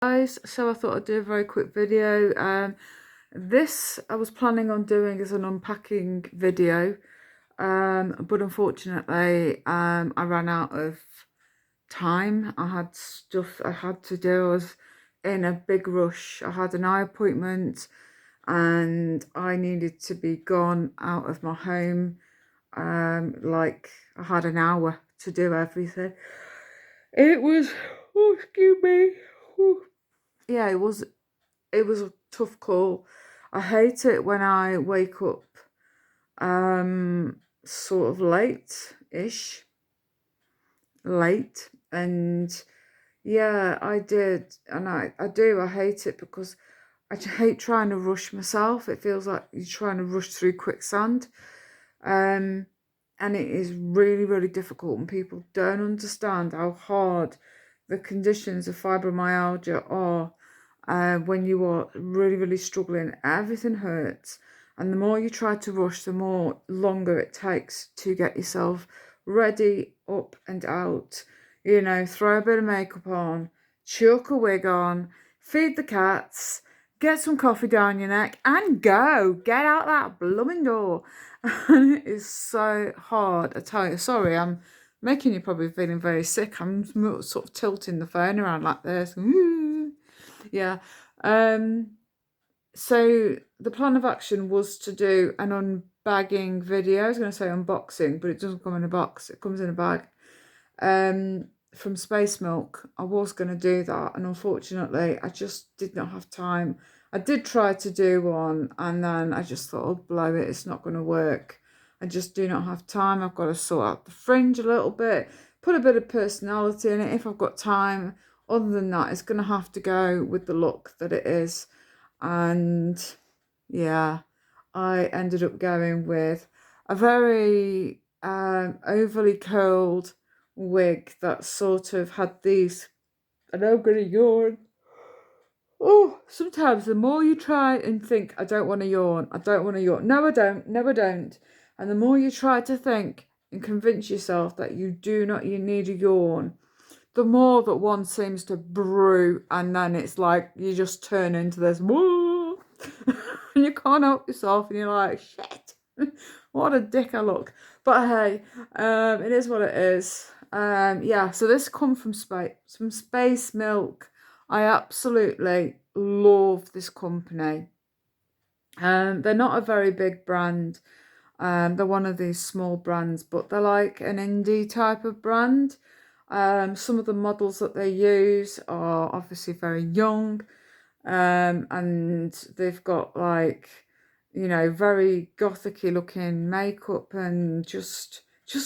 Guys, so I thought I'd do a very quick video. This I was planning on doing as an unpacking video, but unfortunately I ran out of time. I had stuff I had to do. I was in a big rush. I had an eye appointment and I needed to be gone out of my home. Like I had an hour to do everything. It was, oh, excuse me. Whew. Yeah, it was a tough call. I hate it when I wake up sort of late, and yeah, I did, and I do. I hate it because I hate trying to rush myself. It feels like you're trying to rush through quicksand. Um and it is really, really difficult, and people don't understand how hard the conditions of fibromyalgia are. When you are really, really struggling, everything hurts, and the more you try to rush, the more longer it takes to get yourself ready, up and out. Throw a bit of makeup on, chuck a wig on, feed the cats, get some coffee down your neck, and go. Get out that blooming door. And it is so hard. I tell you, sorry, I'm making you probably feeling very sick. I'm sort of tilting the phone around like this. Yeah. Um, so the plan of action was to do an unbagging video. I was going to say unboxing, but it doesn't come in a box. It comes in a bag. From spacemilk. I was going to do that, and unfortunately, I just did not have time. I did try to do one, and then I just thought, oh, blow it, it's not going to work. I just do not have time. I've got to sort out the fringe a little bit, put a bit of personality in it if I've got time. Other than that, it's going to have to go with the look that it is. And yeah, I ended up going with a very overly curled wig that sort of had these, and I'm gonna yawn. Oh, sometimes the more you try and think, I don't want to yawn, I don't want to yawn. No, I don't, no, I don't. And the more you try to think and convince yourself that you need a yawn, the more that one seems to brew, and then it's like you just turn into this, whoa, and you can't help yourself, and you're like, shit, what a dick I look. But hey, it is what it is. Yeah, so this come from spacemilk. I absolutely love this company. They're not a very big brand. They're one of these small brands, but they're like an indie type of brand. Some of the models that they use are obviously very young, and they've got like, very gothicy looking makeup and just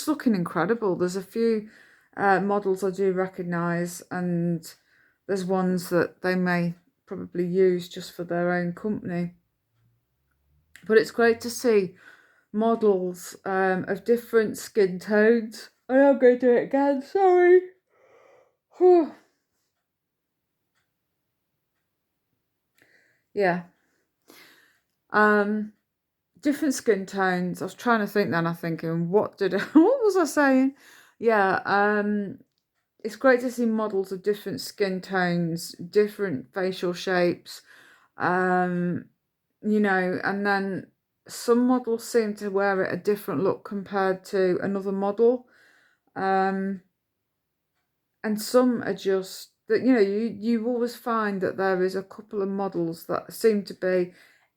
looking incredible. There's a few models I do recognise, and there's ones that they may probably use just for their own company. But it's great to see models of different skin tones. I am going to do it again, sorry. Yeah. Um, Different skin tones. I was trying to think then, I'm thinking, what was I saying? Yeah, it's great to see models of different skin tones, different facial shapes, um, and then some models seem to wear it a different look compared to another model. Um, and some are just that, you always find that there is a couple of models that seem to be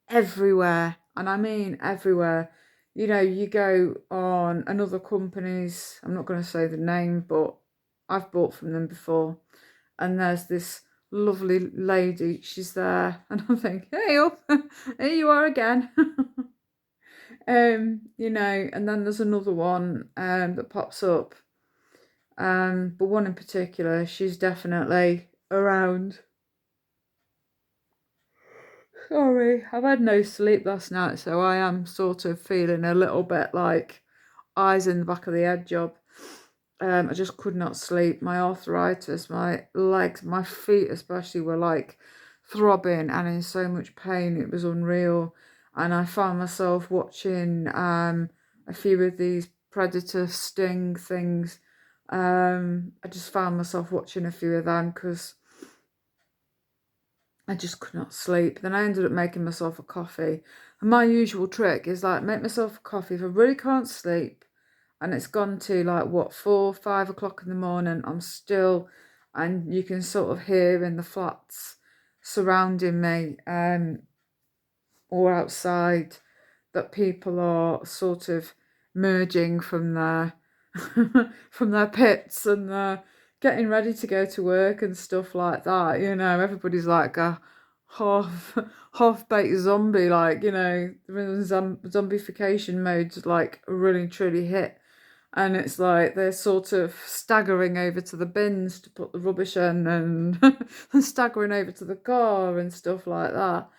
everywhere, and I mean everywhere. You go on another company's, I'm not going to say the name, but I've bought from them before, and there's this lovely lady, she's there, and I'm thinking, hey up, here you are again. And then there's another one that pops up, but one in particular, she's definitely around. Sorry, I've had no sleep last night, so I am sort of feeling a little bit like eyes in the back of the head job. I just could not sleep. My arthritis, my legs, my feet especially were like throbbing and in so much pain. It was unreal. And I found myself watching a few of these predator sting things. I just found myself watching a few of them because I just could not sleep. Then I ended up making myself a coffee. And my usual trick is like make myself a coffee if I really can't sleep and it's gone to like what 4, 5 o'clock in the morning. I'm still, and you can sort of hear in the flats surrounding me, or outside, that people are sort of merging from their from their pits and they're getting ready to go to work and stuff like that. Everybody's like a half half baked zombie, like the zombification mode's like really truly hit. And it's like they're sort of staggering over to the bins to put the rubbish in and, and staggering over to the car and stuff like that.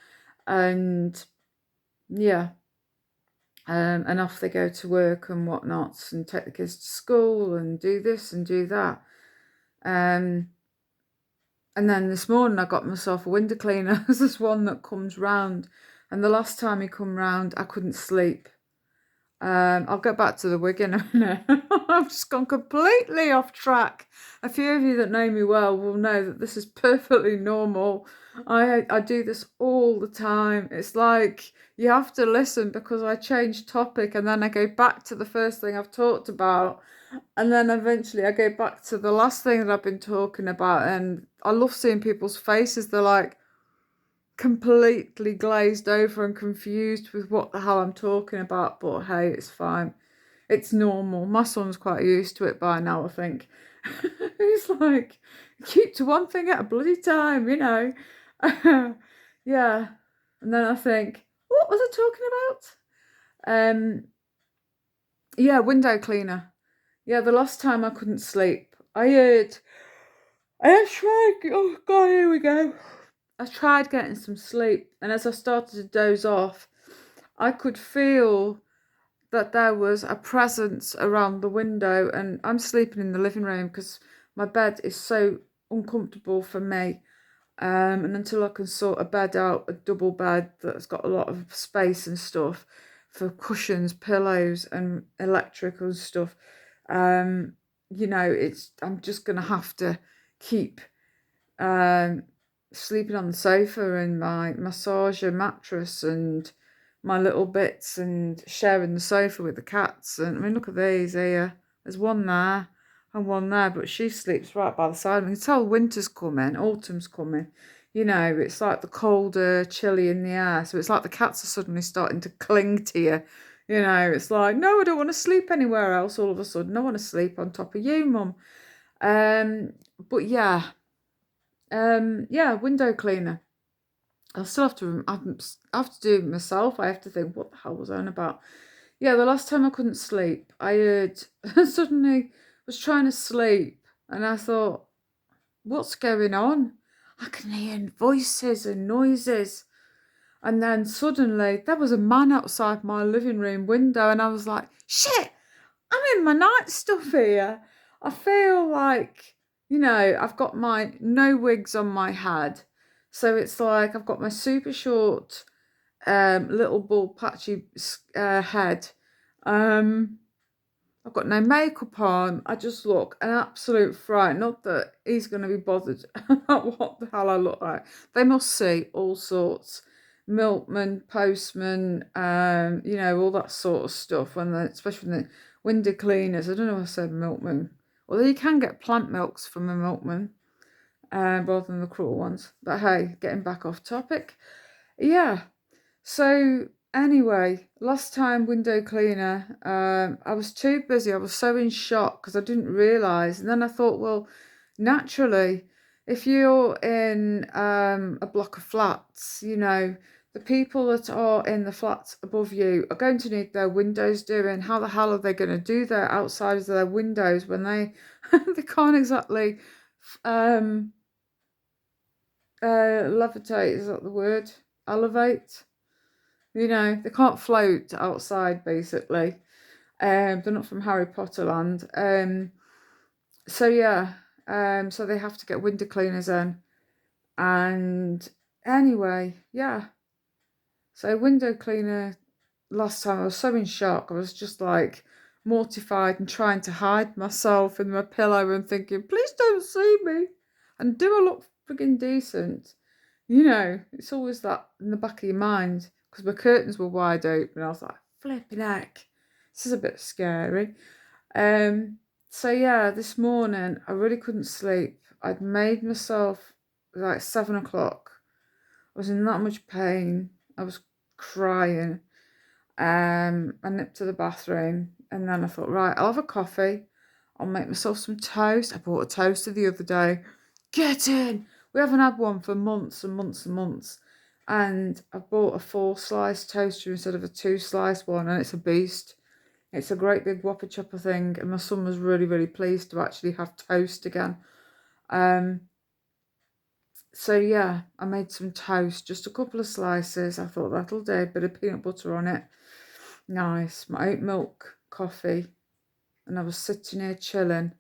And yeah, and off they go to work and whatnot and take the kids to school and do this and do that. Um, and then this morning I got myself a window cleaner. There's one that comes round, and the last time he come round I couldn't sleep. I'll get back to the wig in a minute. I've just gone completely off track. A few of you that know me well will know that this is perfectly normal. I do this all the time. It's like you have to listen because I change topic and then I go back to the first thing I've talked about. And then eventually I go back to the last thing that I've been talking about. And I love seeing people's faces. They're like, completely glazed over and confused with what the hell I'm talking about, but hey, it's fine. It's normal. My son's quite used to it by now, I think. He's like, keep to one thing at a bloody time, Yeah. And then I think, what was I talking about? Yeah, window cleaner. Yeah, the last time I couldn't sleep, I tried, oh God, here we go. I tried getting some sleep, and as I started to doze off, I could feel that there was a presence around the window, and I'm sleeping in the living room because my bed is so uncomfortable for me. And until I can sort a bed out, a double bed that's got a lot of space and stuff for cushions, pillows, and electrical stuff, I'm just gonna have to keep um, sleeping on the sofa and my massager mattress and my little bits and sharing the sofa with the cats. And I mean, look at these here. There's one there and one there, but she sleeps right by the side. I can tell winter's coming, autumn's coming. It's like the colder, chilly in the air. So it's like the cats are suddenly starting to cling to you. It's like, no, I don't want to sleep anywhere else all of a sudden. I want to sleep on top of you, Mum. But yeah, yeah, window cleaner. I'll still have to. I have to do it myself. I have to think, what the hell was I on about? Yeah, the last time I couldn't sleep, I heard suddenly was trying to sleep, and I thought, what's going on? I can hear voices and noises, and then suddenly there was a man outside my living room window, and I was like, shit! I'm in my night stuff here. I feel like, I've got my no wigs on my head. So it's like I've got my super short, little bald patchy head. I've got no makeup on. I just look an absolute fright. Not that he's going to be bothered about what the hell I look like. They must see all sorts. Milkman, postman, all that sort of stuff. Especially when the window cleaners. I don't know if I said milkman. Although you can get plant milks from a milkman, rather than the cruel ones. But hey, getting back off topic. Yeah. So anyway, last time window cleaner, I was too busy. I was so in shock because I didn't realise. And then I thought, well, naturally, if you're in a block of flats, the people that are in the flats above you are going to need their windows doing. How the hell are they going to do that outside of their windows when they they can't exactly levitate? Is that the word? Elevate? They can't float outside, basically. They're not from Harry Potter land. So yeah, so they have to get window cleaners in. And anyway, yeah. So window cleaner, last time I was so in shock. I was just like mortified and trying to hide myself in my pillow and thinking, please don't see me. And do I look friggin' decent? You know, it's always that in the back of your mind because my curtains were wide open. I was like, flipping heck, this is a bit scary. Um, so yeah, this morning I really couldn't sleep. I'd made myself like 7 o'clock. I was in that much pain. I was crying. I nipped to the bathroom and then I thought, right, I'll have a coffee. I'll make myself some toast. I bought a toaster the other day. Get in! We haven't had one for months and months and months. And I bought a 4 slice toaster instead of a 2 slice one, and it's a beast. It's a great big whopper chopper thing, and my son was really, really pleased to actually have toast again. Um, so yeah, I made some toast, just a couple of slices. I thought that'll do, a bit of peanut butter on it. Nice. My oat milk coffee, and I was sitting here chilling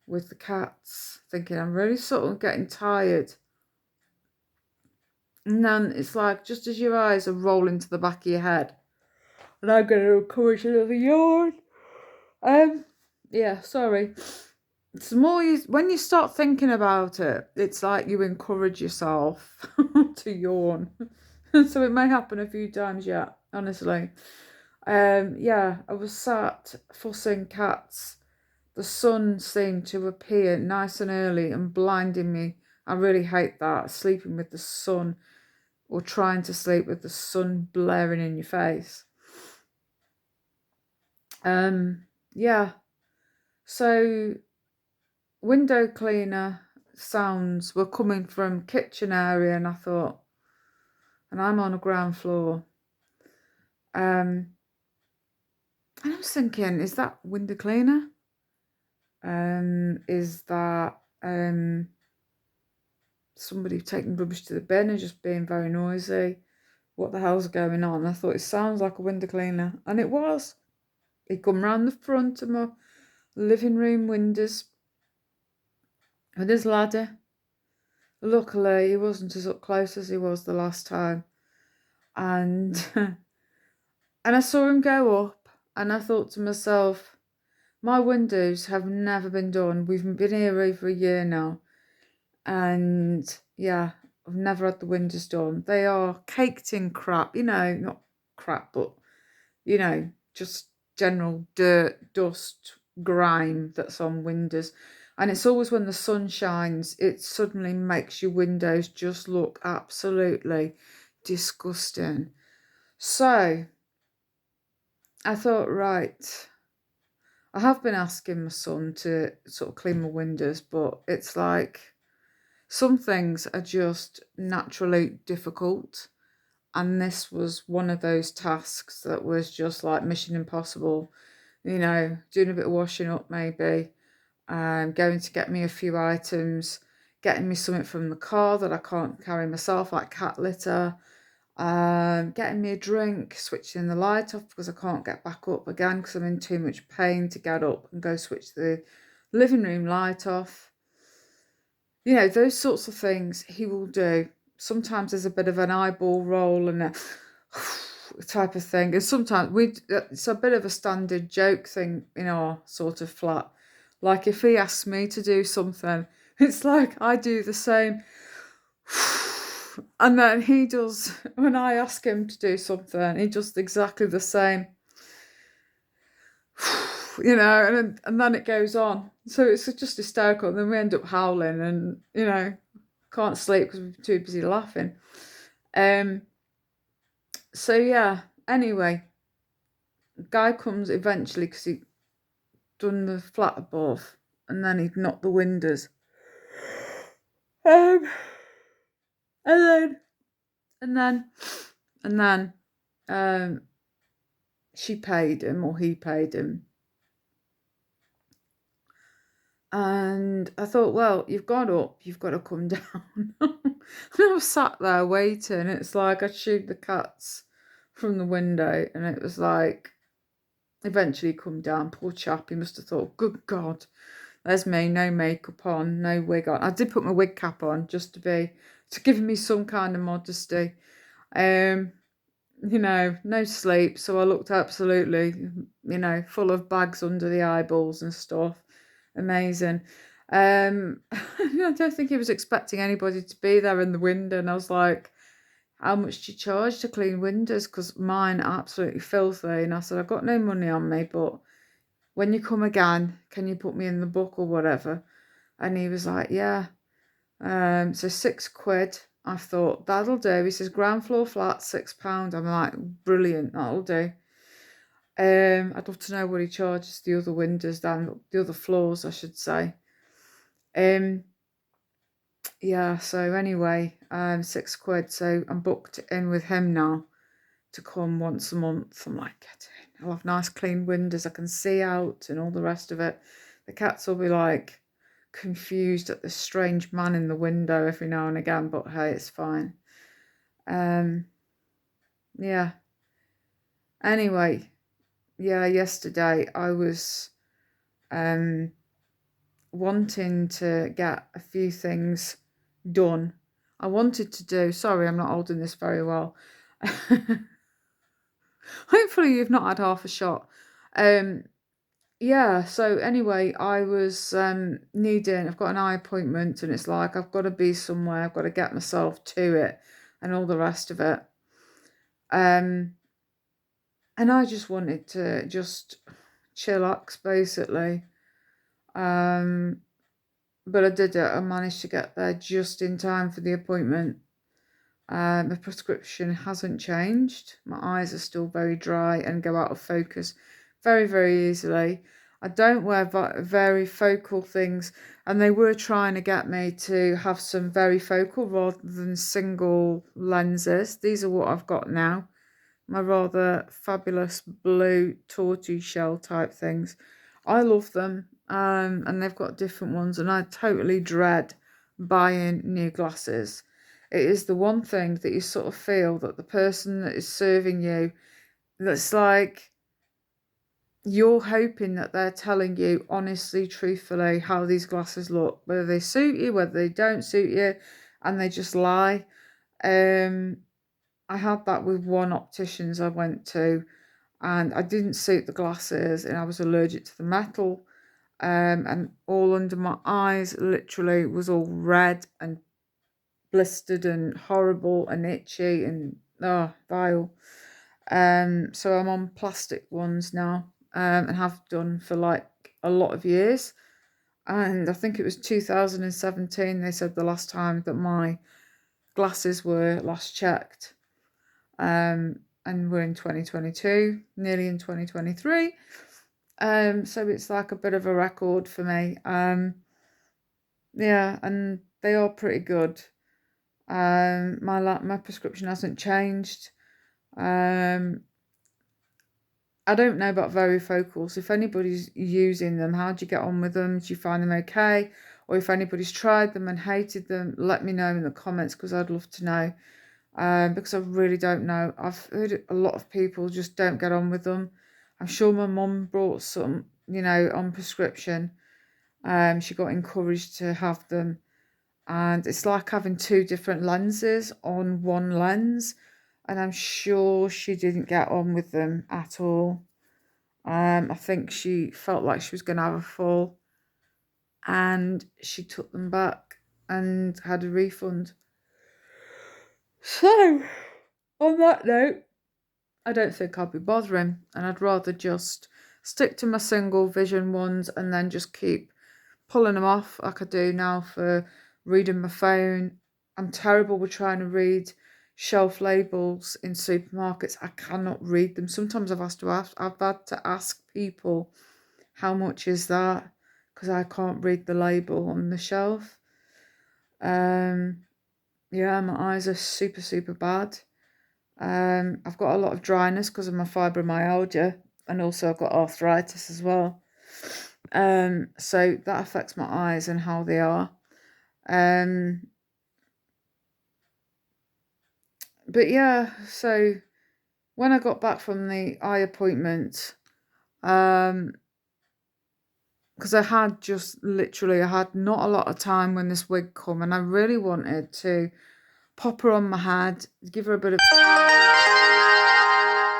with the cats, thinking I'm really sort of getting tired. And then it's like just as your eyes are rolling to the back of your head, and I'm going to encourage another yawn. Yeah, sorry. It's more when you start thinking about it, it's like you encourage yourself to yawn. So it may happen a few times yet, honestly. Yeah, I was sat fussing cats. The sun seemed to appear nice and early and blinding me. I really hate that, sleeping with the sun or trying to sleep with the sun blaring in your face. Yeah. So window cleaner sounds were coming from kitchen area, and I thought, and I'm on a ground floor. And I was thinking, is that window cleaner? Is that somebody taking rubbish to the bin and just being very noisy? What the hell's going on? I thought it sounds like a window cleaner, and it was. He come round the front of my living room windows with his ladder. Luckily, he wasn't as up close as he was the last time, and and I saw him go up, and I thought to myself, my windows have never been done. We've been here over a year now, and yeah, I've never had the windows done. They are caked in crap, not crap, but just general dirt, dust, grime that's on windows. And it's always when the sun shines, it suddenly makes your windows just look absolutely disgusting. So I thought, right, I have been asking my son to sort of clean my windows, but it's like some things are just naturally difficult. And this was one of those tasks that was just like mission impossible. Doing a bit of washing up maybe, going to get me a few items, getting me something from the car that I can't carry myself, like cat litter, getting me a drink, switching the light off because I can't get back up again because I'm in too much pain to get up and go switch the living room light off. Those sorts of things he will do. Sometimes there's a bit of an eyeball roll and a type of thing. And sometimes it's a bit of a standard joke thing in our sort of flat. Like if he asks me to do something, it's like I do the same. And then he does, when I ask him to do something, he does exactly the same. And then it goes on. So it's just hysterical. And then we end up howling and, can't sleep because we're too busy laughing. So yeah, anyway, guy comes eventually because he'd done the flat above and then he'd knocked the windows. And then she paid him or he paid him. And I thought, well, you've got up, you've got to come down. And I was sat there waiting. It's like I shooed the cats from the window, and it was like, eventually come down. Poor chap, he must have thought, good God, there's me, no makeup on, no wig on. I did put my wig cap on just to give me some kind of modesty. No sleep, so I looked absolutely, full of bags under the eyeballs and stuff. Amazing. I don't think he was expecting anybody to be there in the window, and I was like, how much do you charge to clean windows? Because mine are absolutely filthy. And I said, I've got no money on me, but when you come again, can you put me in the book or whatever? And he was like, yeah. So £6. I thought, that'll do. He says, ground floor flat, £6. I'm like, brilliant, that'll do. I'd love to know what he charges the other windows down, the other floors, I should say. Yeah, so anyway, £6. So I'm booked in with him now to come once a month. I'm like, get in. I'll have nice clean windows. I can see out and all the rest of it. The cats will be like confused at this strange man in the window every now and again, but hey, it's fine. Yeah. Anyway, yeah, yesterday I was wanting to get a few things done. I wanted to do, sorry, I'm not holding this very well. Hopefully you've not had half a shot. Yeah, so anyway, I was needing, I've got an eye appointment and it's like I've got to be somewhere, I've got to get myself to it and all the rest of it. And I just wanted to just chillax basically. But I did it. I managed to get there just in time for the appointment. My prescription hasn't changed. My eyes are still very dry and go out of focus very, very easily. I don't wear very focal things, and they were trying to get me to have some very focal rather than single lenses. These are what I've got now. My rather fabulous blue tortoise shell type things. I love them, and they've got different ones, and I totally dread buying new glasses. It is the one thing that you sort of feel that the person that is serving you, that's like you're hoping that they're telling you honestly, truthfully how these glasses look, whether they suit you, whether they don't suit you, and they just lie. I had that with one optician's I went to, and I didn't suit the glasses, and I was allergic to the metal, and all under my eyes literally was all red and blistered and horrible and itchy and vile. So I'm on plastic ones now, and have done for like a lot of years. And I think it was 2017 they said the last time that my glasses were last checked. And we're in 2022, nearly in 2023. So it's like a bit of a record for me. Yeah, and they are pretty good. My prescription hasn't changed. I don't know about varifocals. If anybody's using them, how do you get on with them? Do you find them okay? Or if anybody's tried them and hated them, let me know in the comments, because I'd love to know. Because I really don't know. I've heard a lot of people just don't get on with them. I'm sure my mum brought some, on prescription. She got encouraged to have them. And it's like having two different lenses on one lens. And I'm sure she didn't get on with them at all. I think she felt like she was going to have a fall. And she took them back and had a refund. So, on that note, I don't think I'll be bothering, and I'd rather just stick to my single vision ones and then just keep pulling them off like I do now for reading my phone. I'm terrible with trying to read shelf labels in supermarkets. I cannot read them. Sometimes I've had to ask people how much is that, because I can't read the label on the shelf. Yeah, my eyes are super, super bad. I've got a lot of dryness because of my fibromyalgia, and also I've got arthritis as well. So that affects my eyes and how they are. But yeah, so when I got back from the eye appointment, because I had I had not a lot of time when this wig come, and I really wanted to pop her on my head, give her a bit of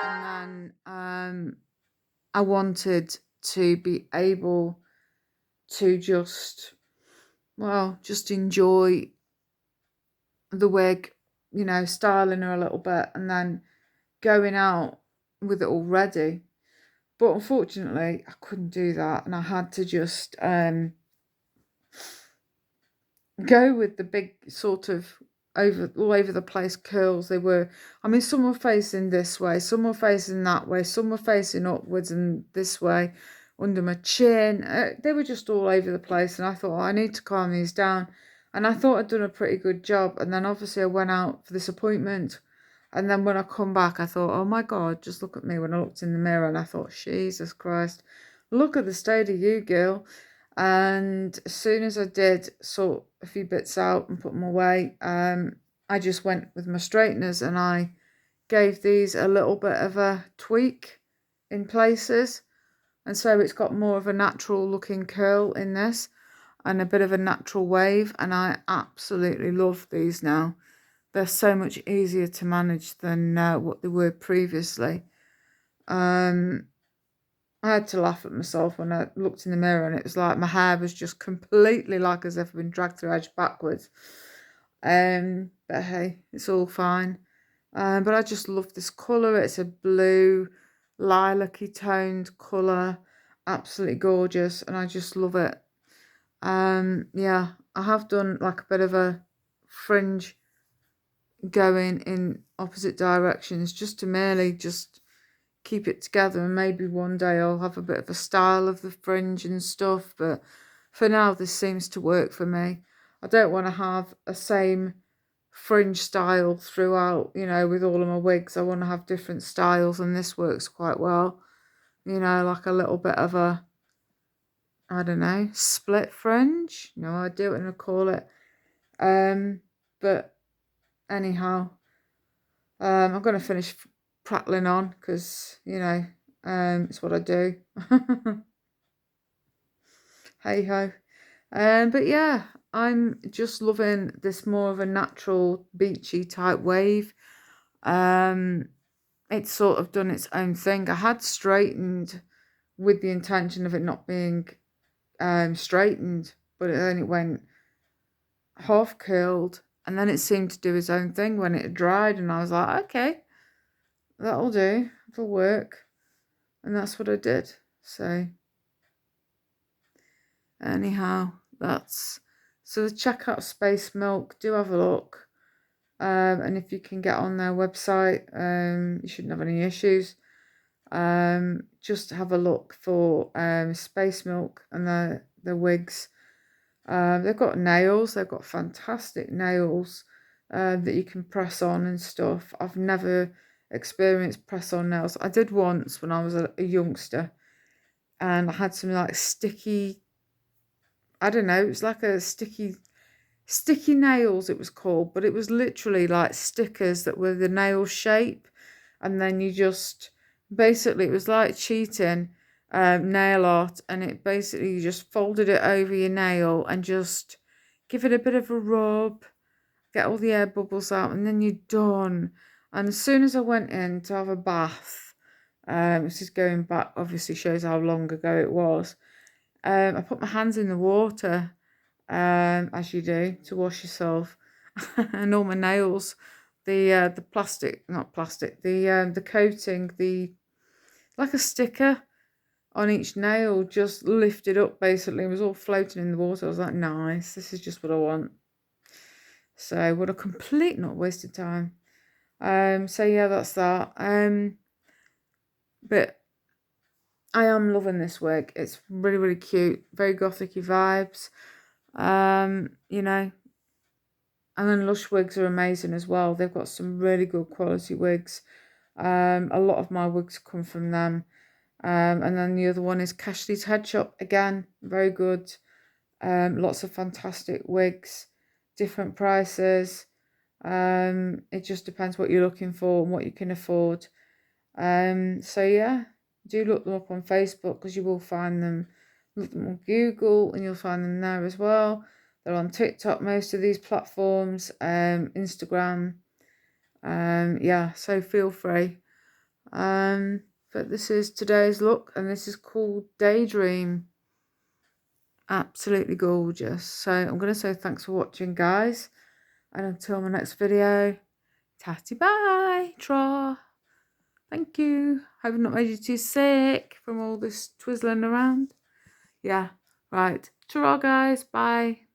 and then I wanted to be able to just well, just enjoy the wig, you know, styling her a little bit and then going out with it all ready. But unfortunately, I couldn't do that, and I had to just go with the big sort of all over the place curls. They were, I mean, some were facing this way, some were facing that way, some were facing upwards and this way under my chin. They were just all over the place, and I thought, oh, I need to calm these down. And I thought I'd done a pretty good job. And then obviously I went out for this appointment. And then when I come back, I thought, oh my God, just look at me. When I looked in the mirror, and I thought, Jesus Christ, look at the state of you, girl. And as soon as I did sort a few bits out and put them away, I just went with my straighteners and I gave these a little bit of a tweak in places. And so it's got more of a natural looking curl in this and a bit of a natural wave. And I absolutely love these now. They're so much easier to manage than what they were previously. I had to laugh at myself when I looked in the mirror, and it was like my hair was just completely like as if I'd been dragged through edge backwards. But hey, it's all fine. But I just love this colour. It's a blue, lilac-y toned colour. Absolutely gorgeous, and I just love it. Yeah, I have done like a bit of a fringe going in opposite directions just to merely just keep it together, and maybe one day I'll have a bit of a style of the fringe and stuff, but for now this seems to work for me. I don't want to have a same fringe style throughout, you know, with all of my wigs. I want to have different styles, and this works quite well, you know, like a little bit of a, I don't know, split fringe. No idea what I'm gonna call it. But anyhow, I'm gonna finish prattling on because, you know, it's what I do. Hey ho. But yeah, I'm just loving this more of a natural beachy type wave. It's sort of done its own thing. I had straightened with the intention of it not being straightened, but then it went half curled, and then it seemed to do its own thing when it dried, and I was like, okay, that'll do, it'll work. And that's what I did. So anyhow, that's, so check out Spacemilk, do have a look. And if you can get on their website, you shouldn't have any issues. Just have a look for Spacemilk and their wigs. They've got nails, they've got fantastic nails that you can press on and stuff. I've never experienced press on nails. I did once when I was a youngster, and I had some like sticky, I don't know, it was like a sticky nails it was called, but it was literally like stickers that were the nail shape, and then you just, basically it was like cheating nail art, and it basically, you just folded it over your nail and just give it a bit of a rub, get all the air bubbles out, and then you're done. And as soon as I went in to have a bath, this is going back, obviously shows how long ago it was, I put my hands in the water, as you do, to wash yourself, and all my nails, the plastic, not plastic, the coating, the, like a sticker on each nail, just lifted up. Basically, it was all floating in the water. I was like, nice, this is just what I want. So what a complete not wasted time. So yeah, that's that. But I am loving this wig. It's really, really cute, very gothic-y vibes. You know, and then Lush wigs are amazing as well. They've got some really good quality wigs. A lot of my wigs come from them. And then the other one is Cashley's Head Shop. Again, very good. Lots of fantastic wigs, different prices. It just depends what you're looking for and what you can afford. So yeah, do look them up on Facebook, because you will find them. Look them on Google and you'll find them there as well. They're on TikTok, most of these platforms, Instagram. Yeah, so feel free. But this is today's look, and this is called Daydream. absolutely gorgeous. So I'm going to say thanks for watching, guys. And until my next video, tatty bye, tra. Thank you. Hope I've not made you too sick from all this twizzling around. Yeah, right. Ta-ra, guys. Bye.